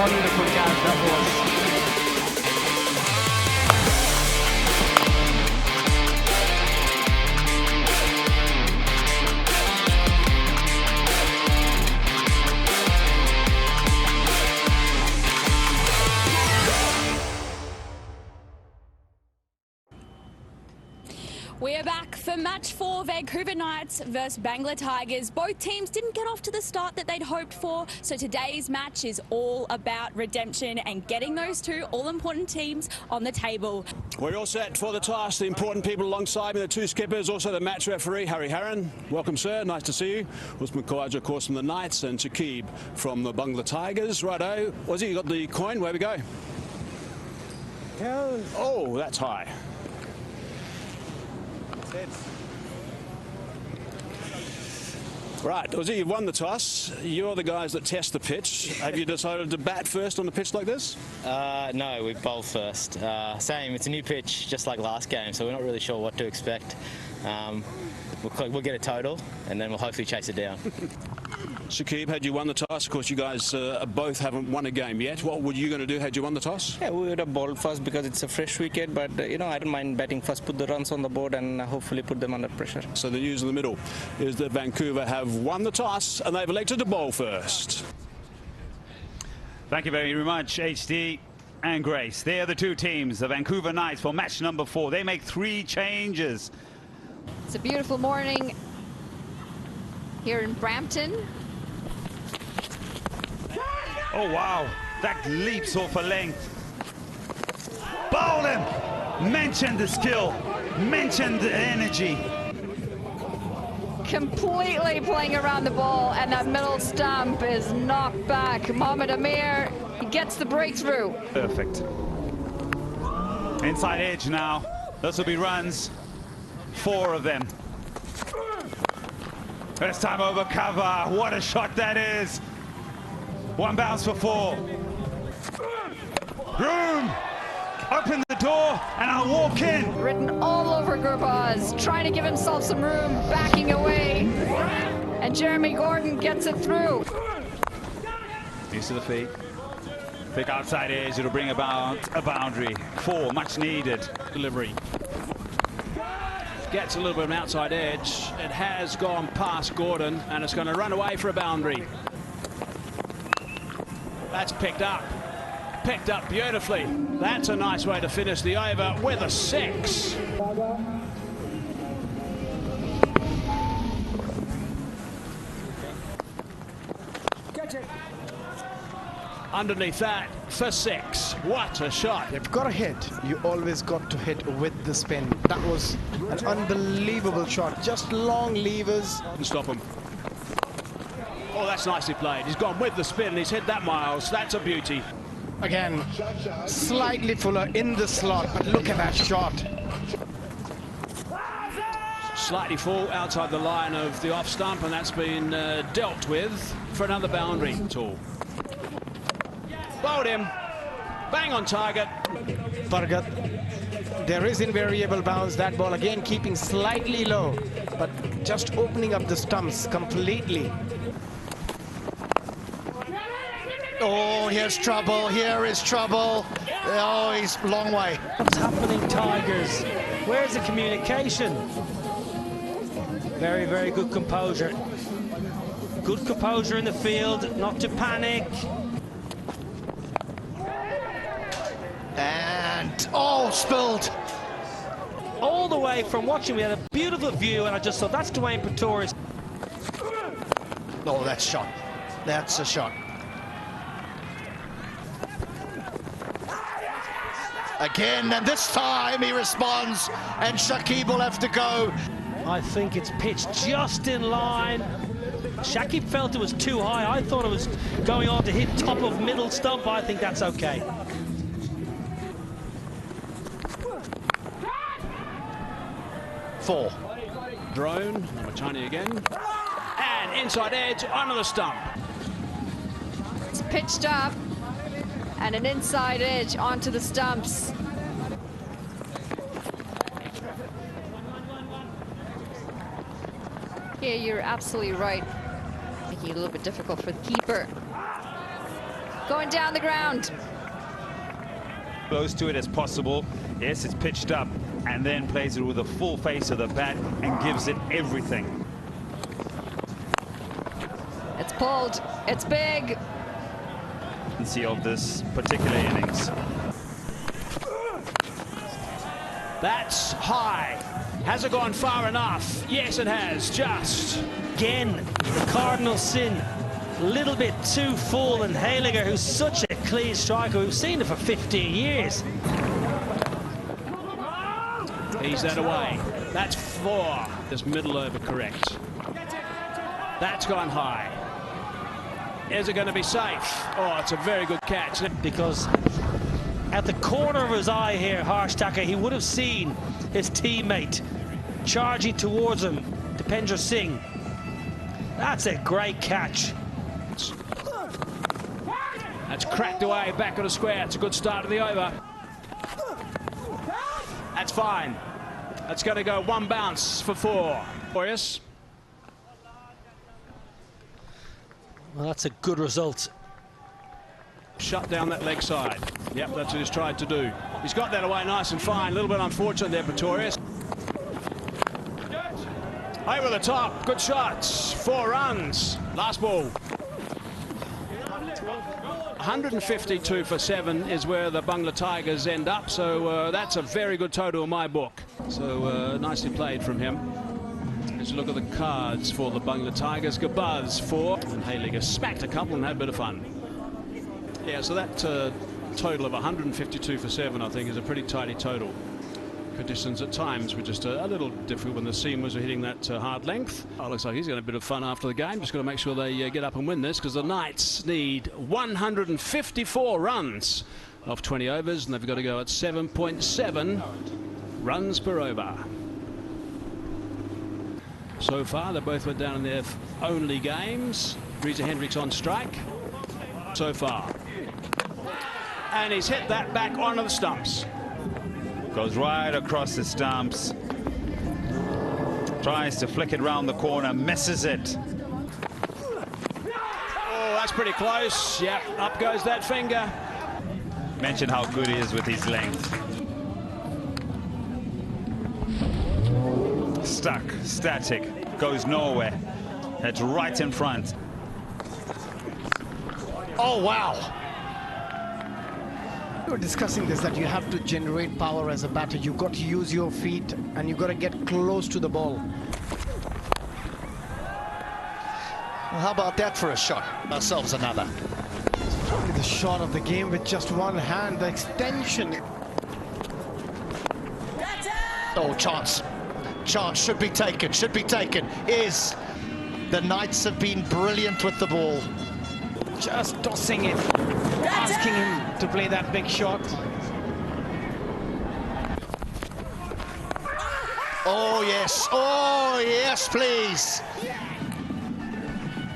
wonderful catch that was. We are back for match 4, Vancouver Knights versus Bangla Tigers. Both teams didn't get off to the start that they'd hoped for, so today's match is all about redemption and getting those two all-important teams on the table. We're all set for the task. The important people alongside me, the two skippers, also the match referee, Harry Harron. Welcome, sir. Nice to see you. Usman Khawaja, of course, from the Knights, and Shakib from the Bangla Tigers. Righto. Ozzy, you got the coin. Where we go? Oh, that's high. Right, Ozzy, you've won the toss. You're the guys that test the pitch. Have you decided to bat first on a pitch like this? No, we bowl first. Same, it's a new pitch, just like last game, so we're not really sure what to expect. We'll get a total, and then we'll hopefully chase it down. Shakib, had you won the toss? Of course, you guys both haven't won a game yet. What were you going to do had you won the toss? Yeah, we would have bowled first because it's a fresh wicket, but I don't mind batting first, put the runs on the board and hopefully put them under pressure. So the news in the middle is that Vancouver have won the toss and they've elected to bowl first. Thank you very much, HD and Grace. They are the two teams, the Vancouver Knights, for match number 4. They make 3 changes. It's a beautiful morning here in Brampton. Oh, wow. That leaps off a length. Bowl him. Mention the skill. Mention the energy. Completely playing around the ball, and that middle stump is knocked back. Mohamed Amir, he gets the breakthrough. Perfect. Inside edge now. This will be runs. 4 of them. This time over cover. What a shot that is. 1 bounce for 4. Room! Open the door and I'll walk in. Written all over Gurbaz, trying to give himself some room, backing away. And Jeremy Gordon gets it through. Knees to the feet. Pick outside edge, it'll bring about a boundary. 4, much needed. Delivery. Gets a little bit of an outside edge. It has gone past Gordon and it's going to run away for a boundary. That's picked up beautifully. That's a nice way to finish the over with a 6. Underneath that for 6. What a shot. You've got to hit. You always got to hit with the spin. That was an unbelievable shot. Just long levers. And stop him. Oh, that's nicely played. He's gone with the spin and he's hit that miles. That's a beauty. Again, slightly fuller in the slot, but look at that shot. Slightly full outside the line of the off stump, and that's been dealt with for another boundary. Tall. Bowled him. Bang on target. Fargat. There is invariable bounce. That ball again keeping slightly low, but just opening up the stumps completely. Oh, here's trouble. Here is trouble. Oh, he's a long way. What's happening, Tigers? Where's the communication? Very, very good composure. Good composure in the field, not to panic. And, oh, spilled. All the way from watching, we had a beautiful view, and I just thought, that's Dwayne Pretorius. Oh, that's shot. That's a shot. Again, and this time he responds, and Shakib will have to go. I think it's pitched just in line. Shakib felt it was too high. I thought it was going on to hit top of middle stump. I think that's okay. Four. Drone, number tiny again. And inside edge onto the stump. It's pitched up, and an inside edge onto the stumps. Yeah, you're absolutely right. Making it a little bit difficult for the keeper. Going down the ground. Close to it as possible. Yes, it's pitched up and then plays it with the full face of the bat and gives it everything. It's pulled. It's big. Of this particular innings. That's high. Has it gone far enough? Yes, it has. Just. Again, the cardinal sin. A little bit too full, and Hayliger, who's such a clean striker, we've seen it for 15 years. He's that away. That's 4. This middle over correct. That's gone high. Is it going to be safe? Oh, it's a very good catch. Because at the corner of his eye here, Harshtaka, he would have seen his teammate charging towards him, Dipendra Singh. That's a great catch. That's cracked away back of the square. It's a good start to the over. That's fine. That's going to go 1 bounce for 4. Glorious. Well, that's a good result. Shut down that leg side. Yep, that's what he's tried to do. He's got that away nice and fine. A little bit unfortunate there, Pretorius. Over the top. Good shots. 4 runs. Last ball. 152 for 7 is where the Bangla Tigers end up. So that's a very good total in my book. So nicely played from him. Let's look at the cards for the Bangla Tigers. Gabaz 4. And Hayliger smacked a couple and had a bit of fun. Yeah, so that total of 152 for 7, I think, is a pretty tidy total. Conditions at times were just a little different when the seamers were hitting that hard length. Oh, looks like he's got a bit of fun after the game. Just got to make sure they get up and win this, because the Knights need 154 runs off 20 overs, and they've got to go at 7.7 runs per over. So far, they both went down in their only games. Reza Hendricks on strike so far. And he's hit that back onto the stumps. Goes right across the stumps. Tries to flick it round the corner, misses it. Oh, that's pretty close. Yep, up goes that finger. Mention how good he is with his length. Stuck, static, goes nowhere. That's right in front. Oh, wow. We were discussing this, that you have to generate power as a batter. You've got to use your feet and you've got to get close to the ball. Well, how about that for a shot? Ourselves another. Probably the shot of the game with just one hand, the extension. Oh, chance. Chance should be taken, is. The Knights have been brilliant with the ball. Just tossing it, asking him to play that big shot. Oh, yes, please.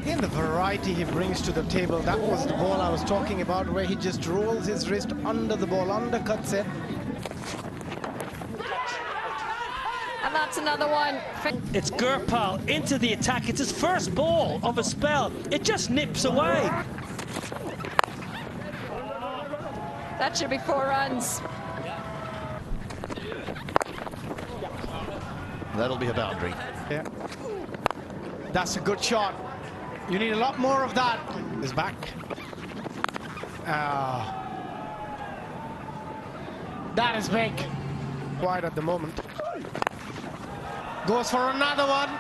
In the variety he brings to the table, that was the ball I was talking about, where he just rolls his wrist under the ball, undercuts it. And that's another one. It's Gurpal into the attack. It's his first ball of a spell. It just nips away. That should be 4 runs. That'll be a boundary. Yeah. That's a good shot. You need a lot more of that. He's back. That is big. Quiet at the moment. Goes for another one.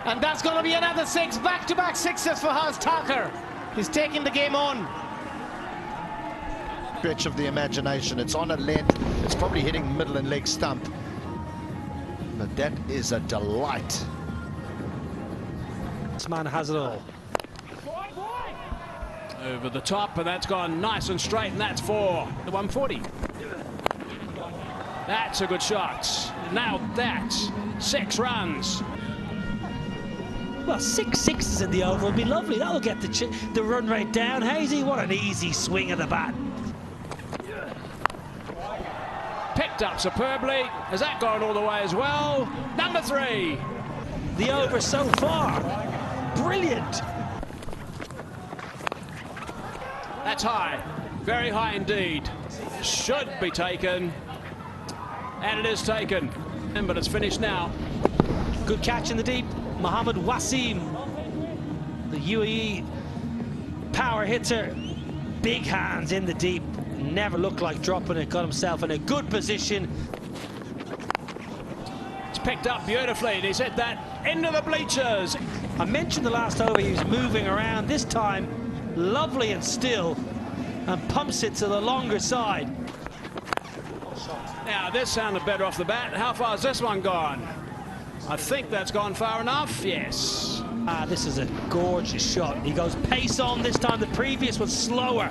And that's going to be another 6. Back-to-back 6s for Harshtaka. He's taking the game on. Stretch of the imagination. It's on a length. It's probably hitting middle and leg stump. But that is a delight. This man has it all. Over the top, and that's gone nice and straight, and that's for the 140. That's a good shot. Now that's 6 runs. Well, 6 sixes in the over would be lovely. That'll get the run rate down. Hazy, what an easy swing of the bat. Picked up superbly. Has that gone all the way as well? Number 3. The over so far. Brilliant. That's high. Very high indeed. Should be taken. And it is taken. But it's finished now. Good catch in the deep. Mohammed Wasim, the UAE power hitter. Big hands in the deep. Never looked like dropping it. Got himself in a good position. It's picked up beautifully. And he's hit that into the bleachers. I mentioned the last over he was moving around. This time, lovely and still, and pumps it to the longer side. Now, this sounded better off the bat. How far has this one gone? I think that's gone far enough. Yes. This is a gorgeous shot. He goes pace on this time. The previous was slower.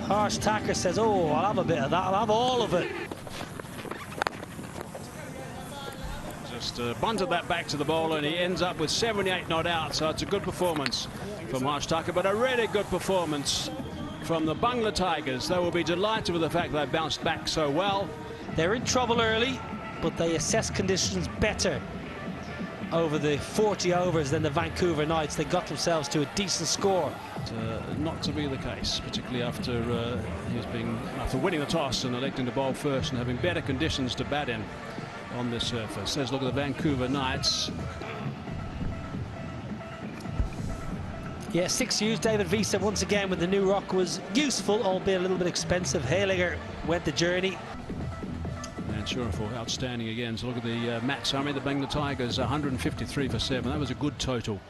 Harsh Tacker says, oh, I'll have a bit of that. I'll have all of it. Just bunted that back to the bowler, and he ends up with 78 not out. So it's a good performance from Harsh Tacker, but a really good performance from the Bangla Tigers. They will be delighted with the fact they bounced back so well. They're in trouble early, but they assess conditions better over the 40 overs than the Vancouver Knights. They got themselves to a decent score. Not to be the case, particularly after after winning the toss and electing to bowl first and having better conditions to bat in on this surface. Let's look at the Vancouver Knights. Yeah, 6 years. David Visa once again with the new rock was useful, albeit a little bit expensive. Haliger went the journey. And sure for outstanding again. So look at the match summary. The Bangla Tigers 153 for 7. That was a good total